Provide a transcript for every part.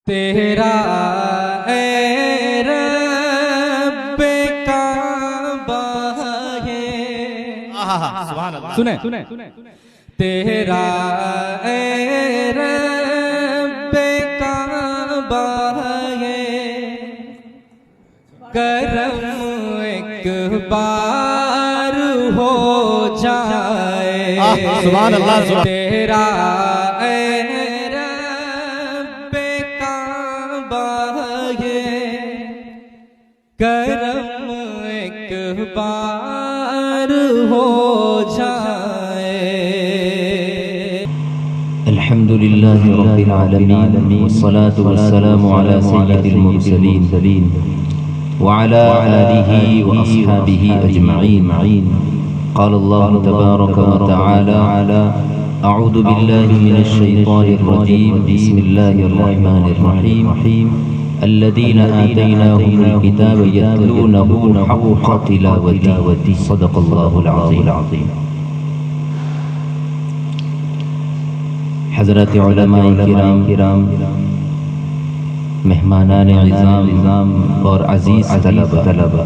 تیرا اے رب کعبہ ہے، سنیں تیرا اے رب کعبہ ہے، کرم ایک بار ہو جائے، سبحان اللہ تیرا اے رب کعبہ ہے، کرم ایک بار ہو جائے۔ الحمد لله رب العالمين والصلاة والسلام على سيد المرسلين وعلى آله وأصحابه أجمعين۔ قال الله تبارك وتعالى: أعوذ بالله من الشيطان الرجيم، بسم الله الرحمن الرحيم، الذين آتيناهم الكتاب يتلونه حق تلاوته، صدق الله العظيم۔ حضرت علماء کرام، مہمانان عظام اور عزیز طلبہ،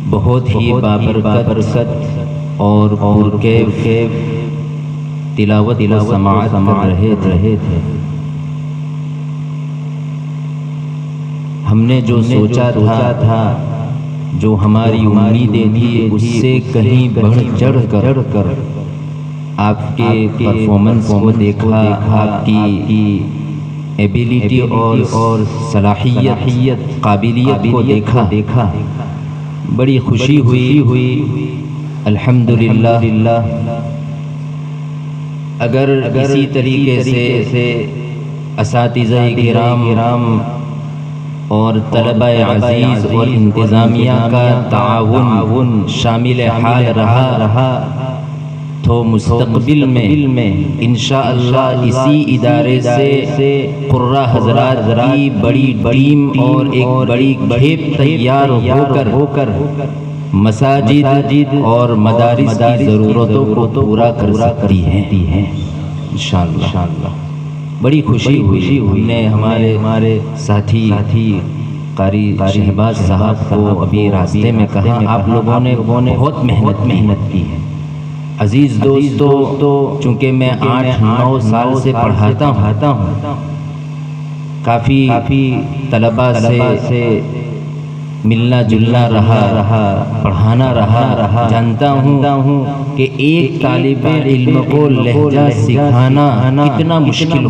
بہت ہی بابرکت اور پرکیف تلاوت و سماعت کر رہے تھے۔ ہم نے جو سوچا تھا، جو ہماری امیدیں تھی، اس سے کہیں بڑھ چڑھ کر آپ کے پرفارمنس کو دیکھا، آپ کی ایبیلیٹی اور صلاحیت قابلیت کو دیکھا، بڑی خوشی ہوئی۔ الحمدللہ، اگر اسی طریقے سے اساتذہ کرام اور طلبہ عزیز اور انتظامیہ کا تعاون شامل حال رہا تو مستقبل میں انشاءاللہ اسی ادارے سے قرہ حضرات کی بڑی ٹیم اور ایک بڑی کھیپ تیار ہو کر مساجد اور مدارس کی ضرورتوں کو پورا کر سکتی ہیں انشاءاللہ۔ بڑی خوشی ہوئی۔ ہم نے ہمارے ساتھی قاری شہباز صاحب کو ابھی راستے میں کہا، آپ لوگوں نے بہت محنت کی ہے۔ عزیز دوستو، چونکہ میں 8-9 سال سے پڑھاتا ہوں، کافی طلباء سے ملنا جلنا رہا، پڑھانا رہا، جانتا ہوں کہ ایک طالب علم کو لہجہ سکھانا کتنا مشکل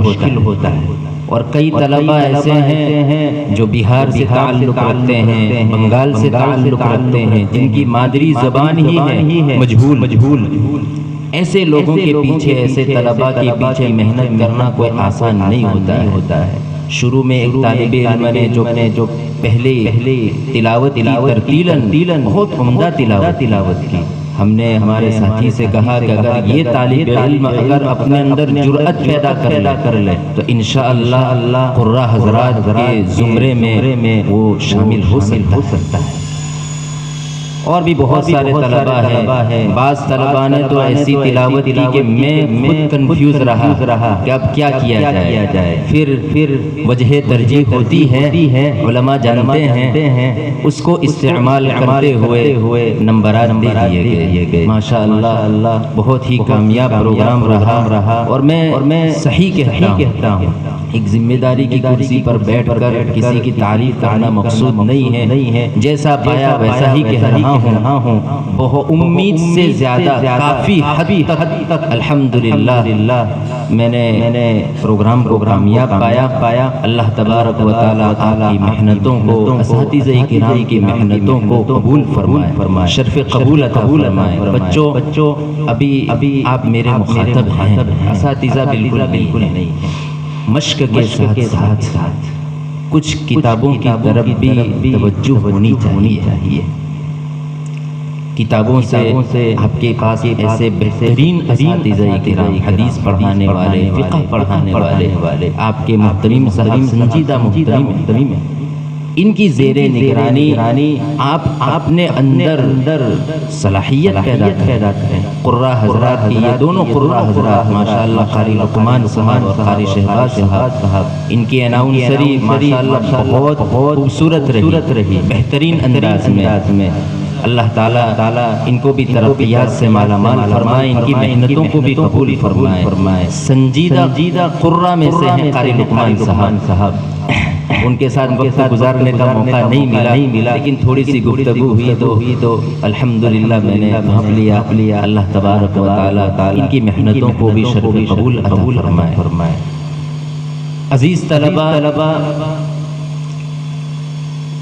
ہوتا ہے، اور کئی طلباء ایسے ہیں جو بہار سے تعلق رکھتے ہیں، بنگال سے تعلق رکھتے ہیں، جن کی مادری زبان ہی ہے مجہول۔ ایسے لوگوں کے پیچھے، ایسے طلباء کے پیچھے محنت کرنا کوئی آسان نہیں ہوتا ہے۔ شروع میں ایک طالب علم نے جو پہلے تلاوت کی ترتیلاً بہت عمدہ تلاوت کی، ہم نے ہمارے ساتھی سے کہا کہ اگر یہ طالب علم اگر اپنے اندر جرأت پیدا کر لے تو انشاءاللہ قرہ حضرات کے زمرے میں وہ شامل ہو سکتا ہے۔ اور بھی بہت سارے طلباء ہیں، بعض طلباء نے تو ایسی تلاوت کی کہ میں خود کنفیوز رہا کہ اب کیا کیا جائے۔ پھر وجہ ترجیح ہوتی ہے، علماء جانتے ہیں، اس کو استعمال کرتے ہوئے نمبرات دے دیے گئے۔ ماشاءاللہ بہت ہی کامیاب پروگرام رہا، اور میں صحیح کہتا ہوں، ایک ذمہ داری کی کرسی پر بیٹھ کر کسی کی تعریف کرنا مقصود نہیں ہے، جیسا پایا ویسا ہی کہہ رہا ہوں۔ بہت امید سے زیادہ کافی حد تک الحمدللہ میں نے پروگرام کو کامیاب پایا۔ اللہ تبارک و تعالیٰ آپ کی محنتوں کو، اساتذہ کرام کی محنتوں کو قبول فرمائے، شرف قبول عطا فرمائے۔ بچوں، ابھی آپ میرے مخاطب ہیں، اساتذہ بالکل نہیں ہیں۔ مشق کے ساتھ کچھ کتابوں کی طرف بھی توجہ ہونی چاہیے۔ کتابوں سے آپ کے پاس ایسے بہترین اساتذہ کرام، حدیث پڑھانے والے، فقہ پڑھانے والے، آپ کے محترم صاحب، سنجیدہ محترم ان کی زیر نگرانی آپ اپنے اندر صلاحیت پیدا کریں. قراء حضرات کی یہ دونوں قراء حضرات ماشاءاللہ قاری لقمان صاحب اور قاری شہباز صاحب، ان کی اناؤنسری ماشاءاللہ بہت خوبصورت رہی، بہترین انداز میں. اللہ تعالیٰ ان کو بھی ترقیات سے مالا مال فرمائے، ان کی محنتوں کو بھی قبول فرمائے. سنجیدہ قراء میں سے ہیں قاری لقمان صاحب. ان کے ساتھ وقت گزارنے کا موقع نہیں ملا، لیکن تھوڑی سی گفتگو ہوئی تو الحمدللہ میں نے بھانپ لیا. اللہ تبارک و تعالیٰ ان کی محنتوں کو بھی شرف قبول عطا فرمائے. عزیز طلبہ،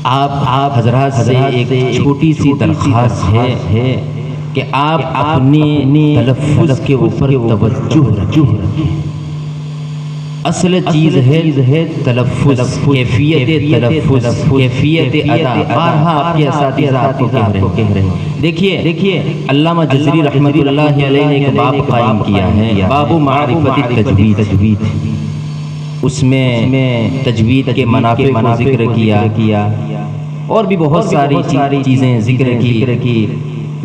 آپ حضرات سے ایک چھوٹی سی درخواست ہے کہ آپ اپنی تلفظ کے اوپر توجہ رکھیں. اصل چیز ہے تلفظ، کیفیت تلفظ، کیفیت ادا. بارہا آپ کے اساتذہ آپ کو کہہ رہے ہیں. دیکھیے علامہ جزری رحمۃ اللہ علیہ نے ایک باب قائم کیا ہے، باب معرفت التجوید. اس میں تجوید کے منافع کو ذکر کیا اور بھی بہت ساری چیزیں ذکر کی.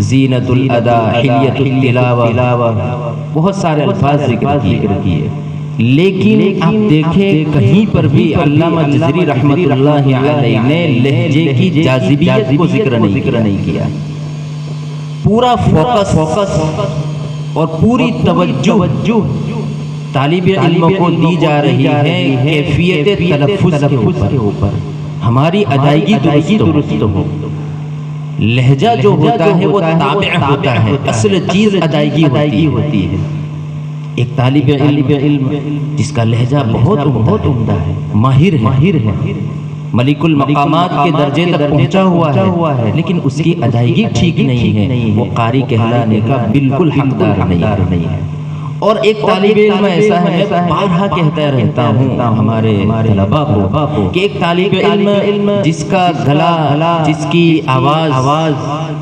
زینت الادا، حلیت التلاوہ، بہت سارے الفاظ ذکر کیے. لیکن آپ دیکھیں کہیں پر بھی علامہ جزری رحمۃ اللہ علیہ نے لہجے کی جاذبیت کو ذکر نہیں کیا. پورا فوکس اور پوری توجہ طالب علم کو دی جا رہی ہے کیفیت تلفظ کے اوپر. ہماری ادائیگی درست ہو. لہجہ جو ہوتا ہے وہ تابع ہوتا ہے، اصل چیز ادائیگی ہوتی ہے. ایک طالب علم جس کا لہجہ بہت عمدہ ہے، ماہر ہے، ملک المقامات کے درجے تک پہنچا ہوا ہے، لیکن اس کی ادائیگی ٹھیک نہیں ہے، وہ قاری کہلانے کا بالکل حقدار نہیں ہے. اور ایک طالب علم ایسا ہے، میں بارہا کہتا رہتا ہوں ہمارے طلباء کو کہ ایک طالب علم جس کا گلا، جس کی آواز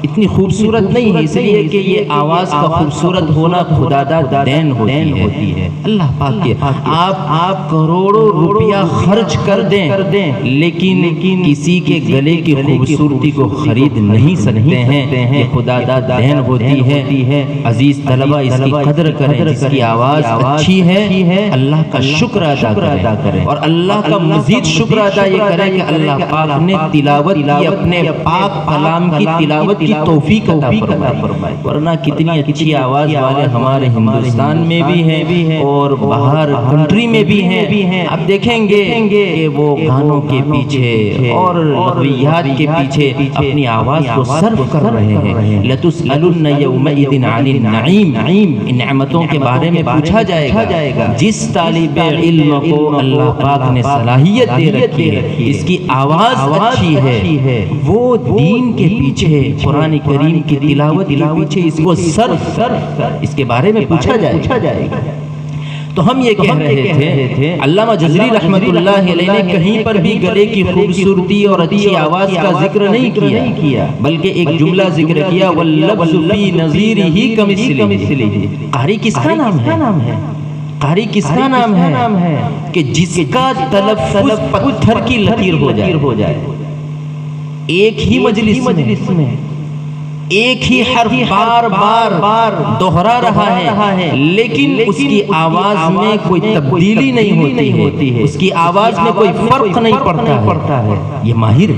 اتنی خوبصورت نہیں ہے، اس لیے کہ یہ آواز کا خوبصورت ہونا خداداد دین ہوتی ہے اللہ پاک کے. آپ کروڑوں روپیہ خرچ کر دیں لیکن کسی کے گلے کی خوبصورتی کو خرید نہیں سکتے ہیں، یہ خداداد دین ہوتی ہے. عزیز طلبہ، اس کی قدر کریں. جس کی آواز اچھی ہے اللہ کا شکر ادا کریں، اور اللہ کا مزید شکر ادا یہ کریں کہ اللہ پاک نے تلاوت کی، اپنے پاک کلام کی تلاوت کی توفیق عطا فرمائے. ورنہ کتنی اچھی آواز والے ہمارے ہندوستان میں بھی ہیں اور باہر کنٹری میں بھی ہیں. آپ دیکھیں گے کہ وہ گانوں کے پیچھے اور لغویات کے پیچھے اپنی آواز کو صرف کر رہے ہیں. لَتُسْأَلُنَّ يَوْمَئِذٍ عَنِ النَّعِيمِ، ان نعمتوں کے بارے میں پوچھا جائے گا. جس طالب علم کو اللہ پاک نے صلاحیت دے رکھی ہے، اس کی آواز اچھی ہے، وہ دین کے پیچھے، قرآن کریم کی تلاوت کے پیچھے اس کو صرف اس کے بارے میں پوچھا جائے گا. تو ہم یہ کہہ رہے تھے علامہ جزری رحمۃ اللہ علیہ نے کہیں پر بھی گلے کی خوبصورتی اور اچھی آواز کا ذکر نہیں کیا، بلکہ ایک جملہ ذکر کیا، وَاللَّفْظُ فِي نَظِيرِهِ كَمِثْلِهِ. قاری کس کا نام ہے؟ قاری کس کا نام ہے کہ جس کا تلفظ پتھر کی لکیر ہو جائے. ایک ہی مجلس میں ایک ہی حرف بار دہرا رہا ہے، لیکن اس کی آواز میں کوئی تبدیلی نہیں ہوتی ہے، اس کی آواز میں کوئی فرق نہیں پڑتا ہے. یہ ماہر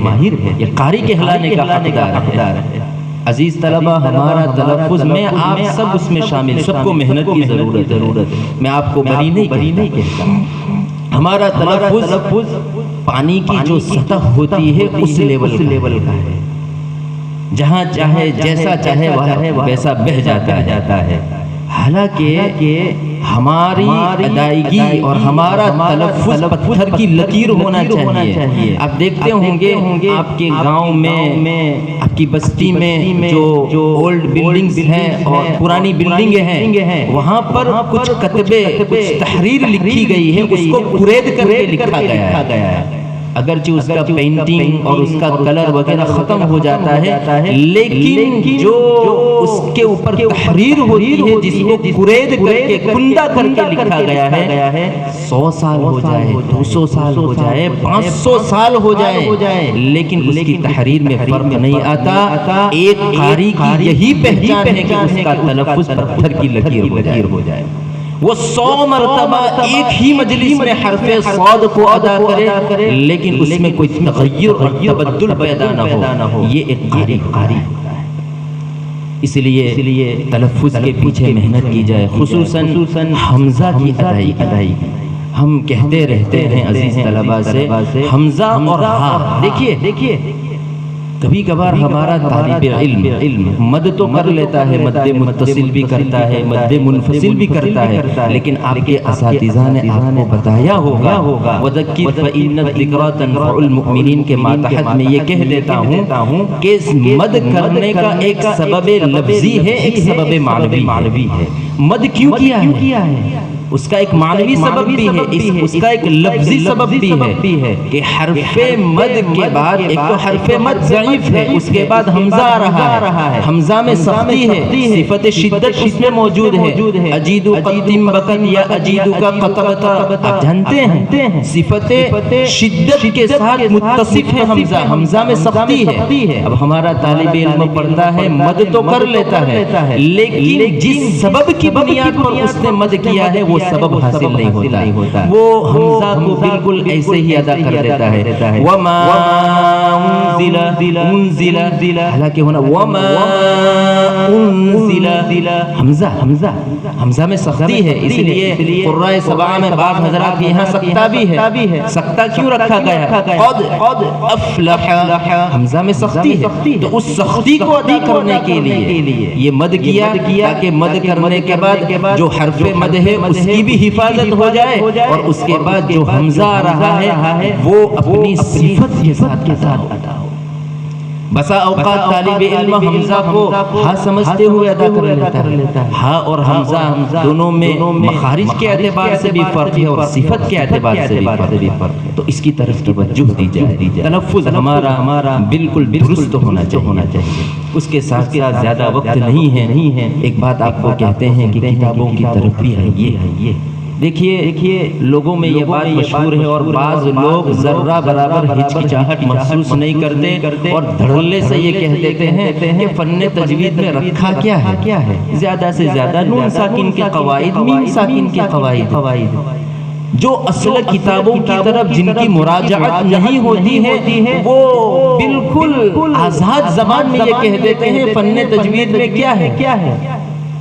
ہے، یہ قاری کہلانے کا حقدار ہے. عزیز طلبہ، ہمارا تلفظ میں آپ سب اس میں شامل، سب کو محنت کی ضرورت ہے. میں آپ کو بری نہیں کہتا. ہمارا تلفظ پانی کی جو سطح ہوتی ہے اس لیول کا ہے، جہاں چاہے جیسا چاہے ویسا بہ جاتا ہے. حالانکہ ہماری ادائیگی اور ہمارا تلفظ پتھر کی لکیر ہونا چاہیے. آپ دیکھتے ہوں گے آپ کے گاؤں میں، آپ کی بستی میں جو اولڈ بلڈنگز ہیں اور پرانی بلڈنگیں ہیں، وہاں پر کچھ کتبے، کچھ تحریر لکھی گئی ہے، اس کو قرید کر کے لکھا گیا ہے. اگرچہ اس کا پینٹنگ اور اس کا کلر وغیرہ ختم ہو جاتا ہے، لیکن جو اس کے اوپر تحریر ہوتی ہے جس کو قرید کر کے کندہ کر کے لکھا گیا ہے، 100 سال ہو جائے، 200 سال ہو جائے، 500 سال ہو جائے، لیکن اس کی تحریر میں فرق نہیں آتا۔ ایک قاری کی یہی پہچان ہے کہ اس کا تلفظ پتھر کی لکیر ہو جائے۔ وہ 100 مرتبہ ایک ہی مجلس میں حرف صاد کو ادا کرے، لیکن اس میں کوئی تغیر اور تبدل پیدا نہ ہو، یہ ایک قاری ہوتا ہے۔ اس لیے تلفظ کے پیچھے محنت کی جائے، خصوصاً حمزہ کی ادائی۔ ہم کہتے رہتے ہیں عزیز طلباء سے، حمزہ اور ہا، دیکھیے کبھی کبھار ہمارا طالب علم مد تو کر لیتا ہے، مد متصل بھی کرتا ہے، مد منفصل بھی کرتا ہے، لیکن آپ کے اساتذہ نے آپ کو بتایا ہوگا، وَذَكِّرْ فَإِنَّ الذِّكْرَىٰ تَنفَعُ الْمُؤْمِنِينَ کے ماتحت میں یہ کہہ دیتا ہوں کہ مد کرنے کا ایک سبب لفظی ہے، ایک سبب معنوی ہے۔ مد کیوں کیا ہے؟ اس کا ایک معنوی سبب بھی ہے، اس کا ایک لفظی سبب بھی ہے کہ حرف مد کے بعد ایک تو حرف مد ضعیف ہے، اس کے بعد حمزہ آ رہا ہے، حمزہ میں سختی ہے، صفت شدت اس میں موجود ہے، اجیدو قدم بکت یا اجیدو کا قطبتا، آپ جانتے ہیں صفت شدت کے ساتھ متصف ہے حمزہ میں سختی ہے۔ اب ہمارا طالب علم پڑھتا ہے، مد تو کر لیتا ہے، لیکن جس سبب کی بنیاد پر اس نے مد کیا ہے وہ سبب حاصل نہیں ہوتا، وہ حمزہ کو بالکل ایسے ہی ادا کر دیتا ہے۔ وَمَا أُنزِلَ، حالانکہ ہونا وَمَا أُنزِلَ، حمزہ میں سختی ہے، اس لیے قرآن سبعہ میں بعض حضرات یہاں سکتہ بھی ہے۔ سکتہ کیوں رکھا گیا؟ قد افلح، حمزہ میں سختی ہے، تو اس سختی کو ادا کرنے کے لیے یہ مد کیا تاکہ مد کرنے کے بعد جو حرف مد ہے اس کی بھی حفاظت ہو جائے، اور اس کے بعد جو حمزہ آ رہا ہے وہ اپنی صفت کے ساتھ ادا ہو۔ بسا اوقات طالب علم حمزہ کو ہا سمجھتے ہوئے ادا کر لیتا ہے، ہا اور حمزہ دونوں میں مخارج کے اعتبار سے بھی فرق ہے اور صفت کے اعتبار سے بھی فرق ہے، تو اس کی طرف توجہ دی جائے۔ تلفظ ہمارا بالکل درست ہونا چاہیے، اس کے ساتھ زیادہ وقت نہیں ہے۔ ایک بات آپ کو کہتے ہیں کہ کتابوں کی طرف بھی آئیے۔ دیکھیے لوگوں میں یہ بات مشہور ہے اور بعض لوگ ذرہ برابر ہچکچاہٹ محسوس نہیں کرتے اور دھڑلے سے یہ کہہ دیتے ہیں کہ فن تجوید میں رکھا کیا ہے؟ زیادہ سے زیادہ نون ساکن کے قواعد، میم ساکن کے قواعد، جو اصل کتابوں کی طرف جن کی مراجعت نہیں ہوتی ہے وہ بالکل آزاد زبان میں یہ کہہ دیتے ہیں فن تجوید میں کیا ہے؟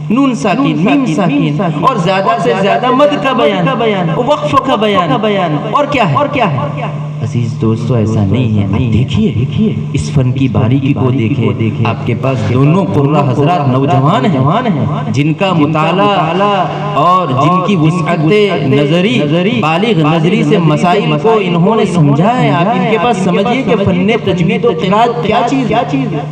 نون ساکن، میم ساکن، اور زیادہ سے زیادہ مد کا بیان، وقف کا بیان، اور کیا ہے؟ عزیز دوستو ایسا نہیں ہے۔ آپ دیکھیے اس فن کی باریکی کو دیکھیں، آپ کے پاس دونوں قرہ حضرات نوجوان ہیں جن کا مطالعہ اور جن کی وسعت نظری بالغ نظری سے مسائل کو انہوں نے سمجھا ہے۔ آپ ان کے پاس سمجھیے کہ فن تجوید و قرات کیا چیز ہے۔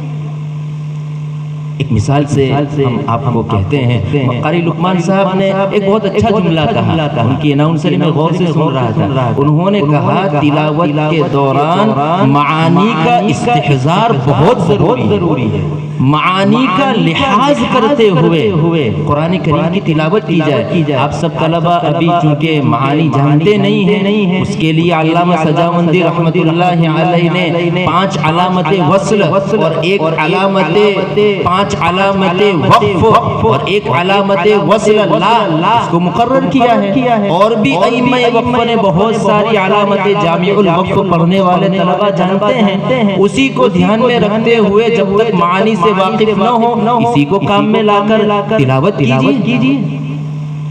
ایک مثال سے ہم آپ کو کہتے ہیں، قاری لقمان صاحب نے ایک بہت اچھا جملہ کہا، ان کی اناؤنسر میں غور سے سن رہا تھا، انہوں نے کہا تلاوت کے دوران معانی کا استحضار بہت ضروری ہے، معانی کا لحاظ کرتے ہوئے قرآن کریم کی تلاوت کی جائے۔ آپ سب طلبہ ابھی چونکہ معانی جانتے نہیں ہیں، اس کے لیے علامہ سجاوندی رحمت اللہ علیہ نے 5 علامت وصل اور 1 علامت 5 علامت وقف اور 1 علامت وصل لا اس کو مقرر کیا ہے، اور بھی ائمہ وقف نے بہت ساری علامت جامع الوقف پڑھنے والے طلبہ جانتے ہیں۔ اسی کو دھیان میں رکھتے ہوئے جب تک معانی سے واقف نہ ہو اسی کو کام میں لا کر تلاوت کیجیے۔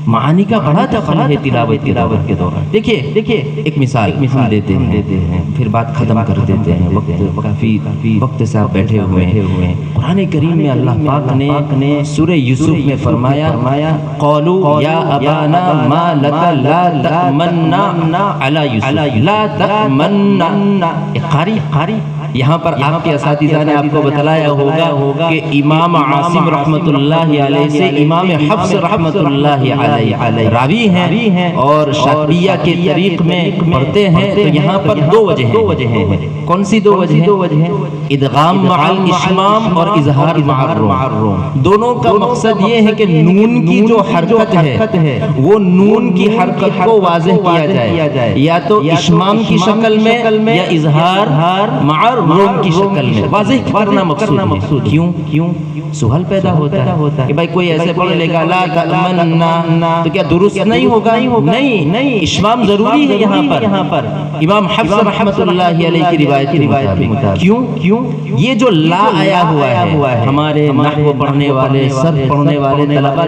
معانی کا بڑا دخل ہے تلاوت کے دوران۔ دیکھیے ایک مثال دیتے ہیں، پھر بات ختم کر دیتے ہیں، کافی وقت سے آپ بیٹھے ہوئے ہیں۔ قرآن کریم میں اللہ پاک نے سورہ یوسف میں فرمایا قالوا یا ابانا ما لک لا تأمنا علی یوسف، لا تأمنا۔ قاری یہاں پر آپ کے اساتذہ نے آپ کو بتلایا ہوگا کہ امام عاصم رحمت اللہ علیہ سے امام حفص رحمت اللہ علیہ راوی ہیں اور شاطبیہ کے طریق میں پڑھتے ہیں. تو یہاں پر دو وجہ ہیں. کون سی دو وجہ ہیں؟ ادغام مع الاشمام اور اظہار مع الروم. دونوں کا مقصد یہ ہے کہ نون کی جو حرکت ہے وہ نون کی حرکت کو واضح کیا جائے، یا تو اشمام کی شکل میں یا اظہار مع الروم کی شکل میں واضح کرنا مقصود. کیوں؟ سوال پیدا ہوتا ہے کہ بھائی کوئی ایسے پڑھ لے گا لا تأمننا تو کیا درست نہیں ہوگا؟ نہیں، اشمام ضروری ہے یہاں پر. امام حفص رحمت اللہ علیہ کی روایت کے مطابق. کیوں؟ یہ جو لا آیا ہوا ہے ہمارے نحو پڑھنے والے صرف پڑھنے والے طلبہ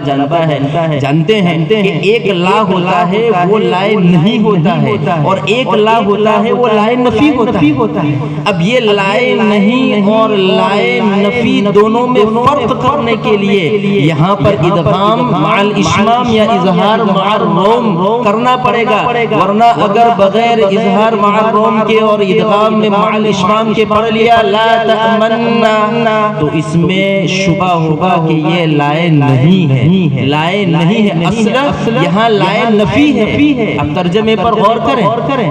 جانتے ہیں کہ ایک لا ہوتا ہے وہ لائے نہیں ہوتا ہے، اور ایک لا ہوتا ہے وہ لائے نفی ہوتا ہے. اب یہ لائے نہیں اور لائے نفی دونوں میں فرق کرنے کے لیے یہاں پر ادغام مع الاشمام یا اظہار مع الروم کرنا پڑے گا، ورنہ اگر بغیر اظہار مع الروم کے اور ادغام میں مع الاشمام کے پڑھ لیا لا تأمننا تو اس میں شبہ ہوگا کہ یہ لائے نہیں ہے. اصل یہاں لائے نفی ہے. اب ترجمے پر غور کریں.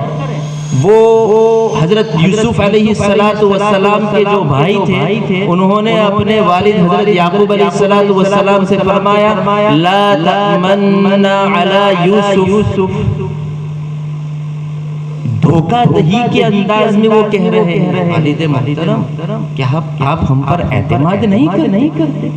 وہ حضرت یوسف علیہ السلام کے جو بھائی تھے انہوں نے اپنے والد حضرت یعقوب علیہ السلام سے فرمایا لا تأمننا علی یوسف. دھوکہ دہی کے انداز میں وہ کہہ رہے ہیں والد محترم کیا آپ ہم پر اعتماد نہیں کرتے؟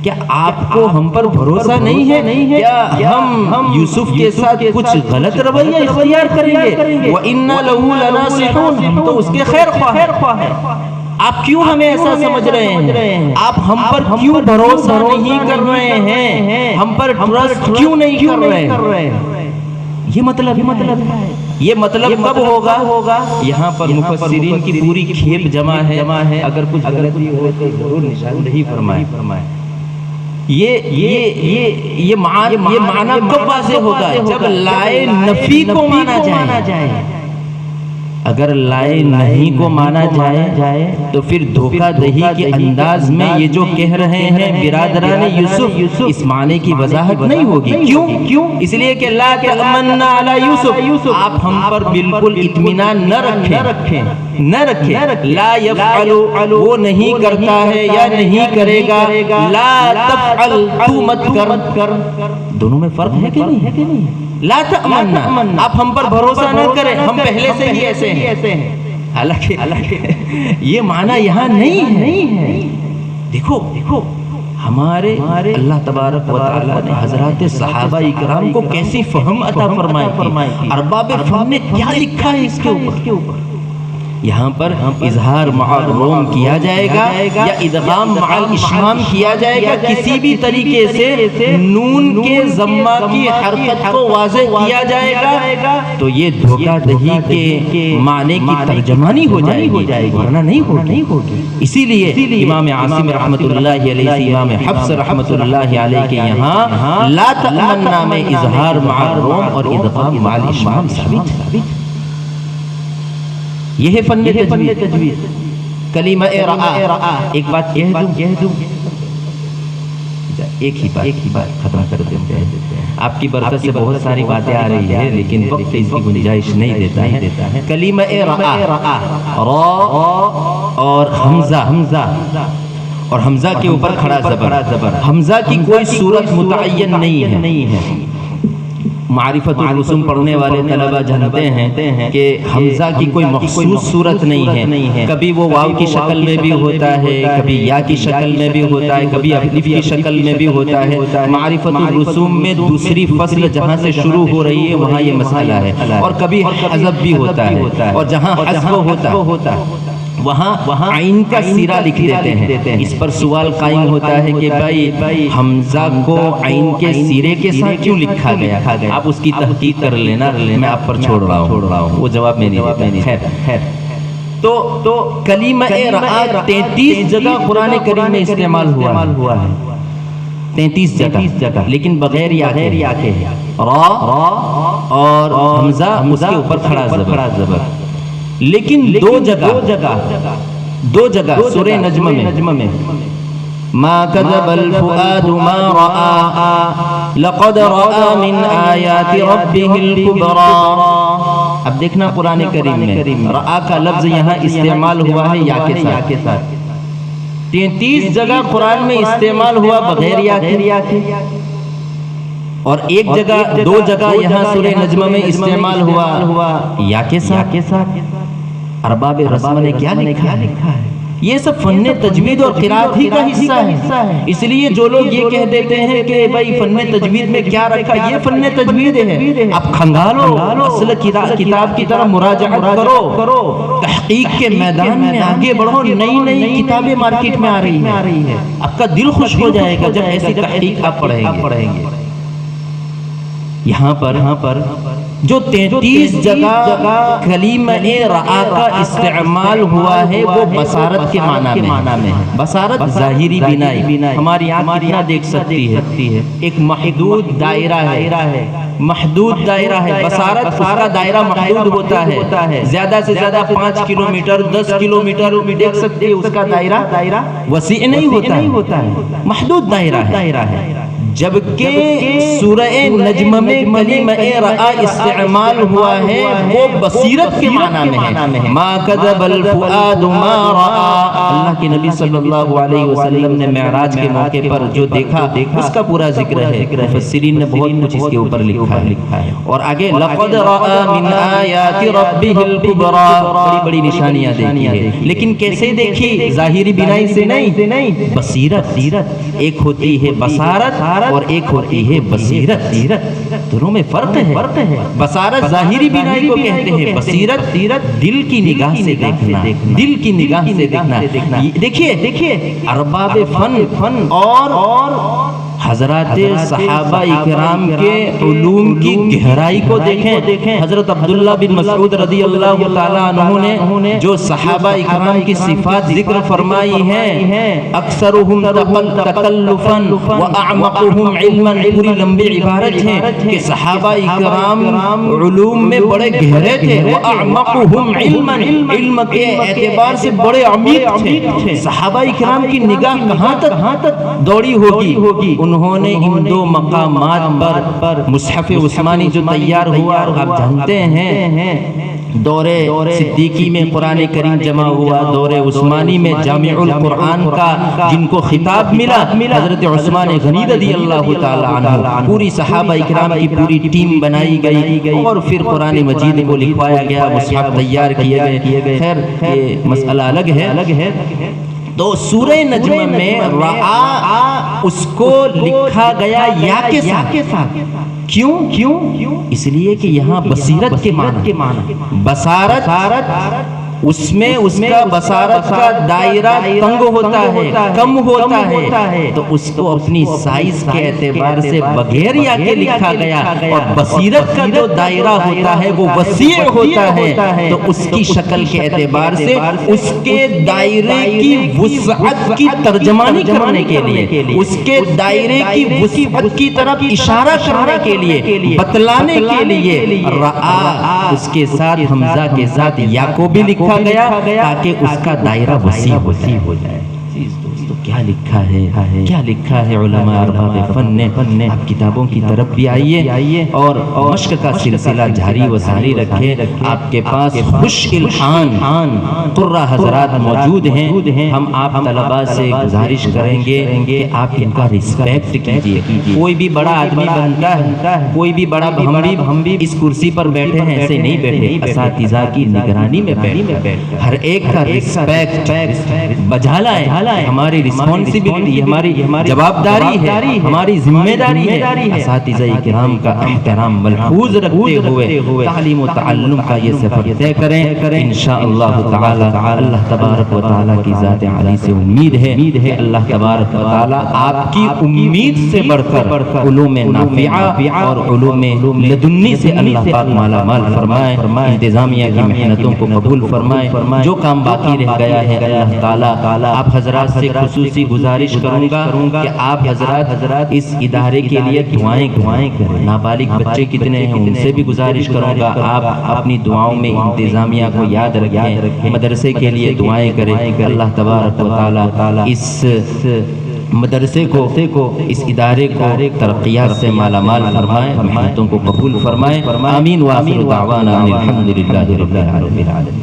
کیا آپ کو ہم پر بھروسہ نہیں ہے؟ کیا ہم یوسف کے ساتھ کچھ غلط رویہ اختیار کریں گے؟ وَإِنَّا لَهُ لَنَاصِحُونَ، ہم تو اس کے خیر خواہ ہیں. آپ کیوں ہمیں ایسا سمجھ رہے ہیں؟ آپ ہم پر کیوں بھروسہ نہیں کر رہے ہیں؟ ہم پر ٹرسٹ کیوں نہیں کر رہے ہیں؟ یہ مطلب کب ہوگا؟ یہاں پر مفسرین کی پوری کھیپ جمع ہے. اگر کچھ غلطی ہو تو ضرور نشاندہی فرمائیں. یہ معنی کب واضح ہوگا؟ جب لائے نفی کو مانا جائے. اگر لائے نہیں کو مانا جائے تو پھر دھوکہ دہی کے انداز میں یہ جو کہہ رہے ہیں برادران یوسف اس معنی کی وضاحت نہیں ہوگی. کیوں؟ اس لیے کہ لا تأمننا علی یوسف، آپ ہم پر بالکل اطمینان نہ رکھیں. لا یفعل، وہ نہیں کرتا ہے یا نہیں کرے گا. لا تفعل، تو مت کر. دونوں میں فرق ہے کہ نہیں؟ لا تأمننا، آپ ہم پر بھروسہ نہ کریں، ہم پہلے سے ہی ایسے ہیں. حالانکہ یہ معنی یہاں نہیں ہے. دیکھو ہمارے اللہ تبارک و تعالی نے حضرات صحابہ اکرام کو کیسی فہم عطا فرمائی. ارباب فہم نے کیا لکھا ہے اس کے اوپر؟ یہاں پر اظہار مع الروم کیا جائے گا یا ادغام مع الاشمام کیا جائے گا. کسی بھی طریقے سے نون کے ضمہ کی حرکت کو واضح کیا جائے گا تو یہ دھوکہ دہی کے معنی کی ترجمانی ہو جائے گی، ورنہ نہیں ہوگی. اسی لیے امام عاصم رحمت اللہ علیہ سے امام حفص رحمت اللہ علیہ کے یہاں لا تأمننا میں اظہار مع الروم اور ادغام مع الاشمام ثابت. یہ ہے فن تجوید. کلمہ رعا، ایک بات کہہ دوں، ایک ہی بات ختم کر دیتے ہیں. آپ کی برکت سے بہت ساری باتیں آ رہی ہے لیکن وقت اس کی گنجائش نہیں دیتا ہے. کلمہ رعا، را اور حمزہ اور حمزہ کے اوپر کھڑا زبر. حمزہ کی کوئی صورت متعین نہیں ہے. معرفت الرسوم پڑھنے والے طلبہ جانتے ہیں کہ حمزہ کی کوئی مخصوص صورت نہیں ہے. کبھی وہ واو کی شکل میں بھی ہوتا ہے، کبھی یا کی شکل میں بھی ہوتا ہے، کبھی الف کی شکل میں بھی ہوتا ہے. معرفت الرسوم میں دوسری فصل جہاں سے شروع ہو رہی ہے وہاں یہ مسئلہ ہے. اور کبھی حذف بھی ہوتا ہے، اور جہاں حذف ہوتا ہے وہاں عین کا سیرہ لکھ دیتے ہیں. اس پر سوال قائم ہوتا ہے کہ بھائی حمزہ کو عین کے سیرے کے ساتھ کیوں لکھا گیا؟ آپ اس کی تحقیق کر لینا، میں آپ پر چھوڑ رہا ہوں. وہ جواب میں نہیں دیتا. خیر تو کلمہ رعا 33 جگہ قرآن کریم میں استعمال ہوا ہے. 33 جگہ، لیکن بغیر یا کے را اور حمزہ اس کے اوپر کھڑا زبر. لیکن دو جگہ دو جگہ سورہ نجم میں ما كذب الفؤاد ما رأى لقد رأى من آيات ربه الكبرى. اب دیکھنا قرآن کریم میں رأى کا لفظ یہاں استعمال ہوا ہے یا کے ساتھ. 33 جگہ قرآن میں استعمال ہوا بغیر یا کے، اور ایک جگہ دو جگہ یہاں سورہ نجم میں استعمال ہوا یا کے ساتھ. ارباب رسم نے کیا لکھا ہے؟ یہ سب فن تجوید اور قرات ہی کا حصہ ہے. اس لیے جو لوگ یہ کہہ دیتے ہیں کہ بھائی فن تجوید میں کیا رکھا، یہ فن تجوید ہے. اب کھنگالو، اصل کتاب کی طرح مراجعہ کرو، تحقیق کے میدان میں آگے بڑھو. نئی کتابیں مارکیٹ میں آ رہی ہے. آپ کا دل خوش ہو جائے گا جب ایسی تحقیق آپ پڑھیں گے. یہاں پر جو 33 جگہ کلمہ رعا کا استعمال ہوا ہے وہ بصارت کے معنی میں ہے. بصارت ظاہری بینائی، ہماری آنکھ کتنا دیکھ سکتی ہے. ایک محدود دائرہ ہے، محدود دائرہ ہے. بصارت اس کا دائرہ محدود ہوتا ہے. زیادہ سے زیادہ 5 کلومیٹر 10 کلومیٹر دیکھ سکتے ہیں. اس کا دائرہ وسیع نہیں ہوتا ہے، محدود دائرہ ہے. جبکہ سورہ نجم میں کلمہ رعا استعمال ہوا ہے وہ بصیرت کے معنی میں ہے. ما کذب الفؤاد ما رأى. اللہ کے نبی صلی اللہ علیہ وسلم نے معراج کے موقع پر جو دیکھا اس کا پورا ذکر ہے. مفسرین نے بہت کچھ اس کے اوپر لکھا ہے. اور آگے لقد رأى من آیات ربه الكبرى، بڑی نشانیاں دیکھی ہے. لیکن کیسے دیکھی؟ ظاہری بینائی سے نہیں، بصیرت. ایک ہوتی ہے بصارت اور ایک ہوتی ہے بصیرت. دونوں میں فرق ہے. بصارت ظاہری بینائی کو کہتے ہیں، بصیرت دل کی نگاہ سے دیکھنا. دل کی نگاہ سے دیکھنا. دیکھیے ارباب فن اور حضرات صحابہ اکرام کے علوم کی گہرائی کو دیکھیں. حضرت عبداللہ بن مسعود رضی اللہ تعالیٰ عنہ نے جو صحابہ اکرام کی صفات ذکر فرمائی ہیں، اکثرہم تکلفا واعمقہم علما، پوری لمبی عبارت ہے کہ صحابہ اکرام علوم میں بڑے گہرے تھے. واعمقہم علما، علم کے اعتبار سے بڑے عمیق تھے. صحابہ اکرام کی نگاہ کہاں تک دوڑی ہوگی؟ انہوں نے ان دو مقامات پر مصحف عثمانی جو تیار ہوا، آپ جانتے ہیں دور صدیقی میں قرآن کریم جمع ہوا، دور عثمانی میں جامع القرآن کا جن کو خطاب ملا حضرت عثمان غنی رضی اللہ تعالی عنہ. پوری صحابہ اکرام کی پوری ٹیم بنائی گئی اور پھر قرآن مجید کو لکھوایا گیا، مصحف تیار کیے گئے. خیر یہ مسئلہ الگ ہے. تو سورہ نجم میں رعا اس کو لکھا گیا یا کے ساتھ. کیوں؟ اس لیے کہ یہاں بصیرت کے معنی، بصارت اس میں اس کا بصارت کا دائرہ تنگ ہوتا ہے، کم ہوتا ہے، تو اس کو اپنی سائز کے اعتبار سے بغیر یا کے لکھا گیا. اور بصیرت کا جو دائرہ ہوتا ہے وہ وسیع ہوتا ہے، تو اس کی شکل کے اعتبار سے اس کے دائرے کی وسعت کی ترجمانی کرنے کے لیے، اس کے دائرے کی وسعت کی طرف اشارہ کرنے کے لیے، بتلانے کے لیے رعا اس کے ساتھ حمزہ کے ساتھ یا کو بھی لکھا گیا تاکہ اس کا دائرہ وسیع ہو جائے. دوستو کیا لکھا ہے علماء ارباب فن نے. آپ کتابوں کی طرف بھی آئیے اور مشق کا سلسلہ جاری و ساری رکھے. آپ کے پاس خوش الحان قرہ حضرات موجود ہیں. ہم آپ طلباء سے گزارش کریں گے کہ آپ ان کا ریسپیکٹ کیجیے. کوئی بھی بڑا آدمی بنتا ہے، کوئی بھی بڑا، ہم بھی اس کرسی پر بیٹھے ہیں ایسے نہیں بیٹھے، اساتذہ کی نگرانی میں بیٹھے. ہر ایک کا ریسپیکٹ بجا لائیں. ہماری ریسپانسبلٹی، ہماری جوابداری ہے، ہماری ذمہ داری ہے. اساتذہ کرام کا احترام ملحوظ رکھتے ہوئے تعلیم و تعلم کا یہ سفر طے کریں. انشاءاللہ تعالی اللہ تبارک و تعالی کی ذات عالی سے امید ہے اللہ تبارک و تعالی آپ کی امید سے بڑھ کر علوم نافعہ اور علوم لدنی سے اللہ پاک مالا مال فرمائے. انتظامیہ کی محنتوں کو قبول فرمائے. جو کام باقی رہ گیا ہے اللہ تعالی آپ حضرات سے خصوصی خصوصی گزارش کروں گا کہ آپ حضرات اس ادارے کے لیے دعائیں کریں. نابالغ بچے کتنے ہیں ان سے بھی گزارش کروں گا آپ اپنی دعاؤں میں انتظامیہ کو یاد رکھیں, مدرسے کے لیے دعائیں کریں. اللہ تبارک و تعالی اس مدرسے کو اس ادارے کو ترقیات سے مالا مال فرمائے, محنتوں کو قبول فرمائے. آمین. وآخر دعوانا الحمدللہ رب العالمین.